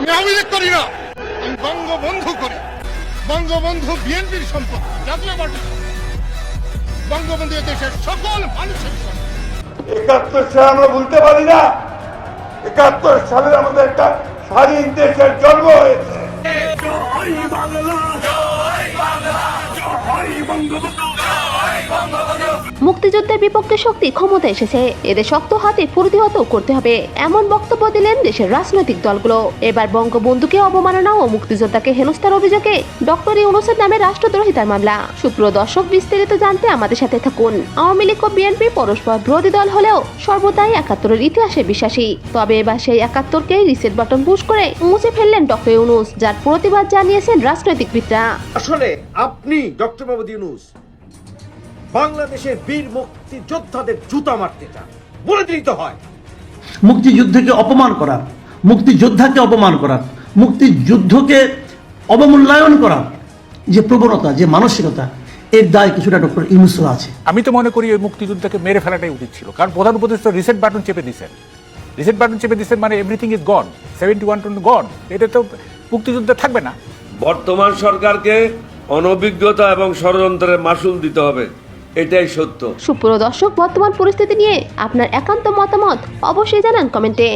আমি আওয়ামী লীগ করি না, আমি বঙ্গবন্ধু করি। বঙ্গবন্ধু বিএনপির সম্পদ, জাতীয় পার্টি। বঙ্গবন্ধু দেশের সকল মানুষের সম্পদ। ৭১ সাল আমরা ভুলতে পারি না। ৭১ সালে আমাদের একটা স্বাধীন দেশের জন্ম হয়েছে। মুক্তিযুদ্ধের বিপক্ষে শক্তি ক্ষমতা এসেছে, এদের শক্ত হাতে প্রতিহত করতে হবে, এমন বক্তব্য দিলেন দেশের রাজনৈতিক দলগুলো। এবার বঙ্গবন্ধুকে অবমাননা ও মুক্তিযোদ্ধাকে হেনস্থার অভিযোগে ডক্টর ইউনূসের নামে রাষ্ট্রদ্রোহিতার মামলা। সুপ্রিয় দর্শক, বিস্তারিত জানতে আমাদের সাথে থাকুন। আওয়ামী লীগ ও বিএনপি পরস্পর বিরোধী দল হলেও সর্বদাই ৭১-এর ইতিহাসে বিশ্বাসী। তবে এবার সেই ৭১-কেই রিসেট বাটন পুশ করে মুছে ফেললেন ডক্টর ইউনূস, যার প্রতিবাদ জানিয়েছেন রাজনৈতিকবিদরা। আসলে আপনি ডক্টর মোহাম্মদ ইউনূস বাংলাদেশের বীর মুক্তিযোদ্ধাদের জুতা মারতে চান, বলে দিতে হয়। মুক্তিযুদ্ধকে অপমান করার, মুক্তিযোদ্ধাকে অপমান করার, মুক্তিযুদ্ধকে অবমূল্যায়ন করার যে প্রবণতা, যে মানসিকতা, এর দায় কিছুটা ডক্টর ইউনূসের আছে। আমি তো মনে করি ওই মুক্তিযুদ্ধকে মেরে ফেলাটাই উচিত ছিল, কারণ প্রধান উপদেষ্টা রিসেট বাটন চেপে দিচ্ছেন। রিসেট বাটন চেপে দিচ্ছেন মানে এভরিথিং ইজ গন, 71 গন, এটা তো মুক্তিযুদ্ধ থাকবে না। বর্তমান সরকারকে অনভিজ্ঞতা এবং ষড়যন্ত্রের মাসুল দিতে হবে, এটাই সত্য। সুপ্রিয় দর্শক, বর্তমান পরিস্থিতি নিয়ে আপনার একান্ত মতামত অবশ্যই জানান কমেন্টে।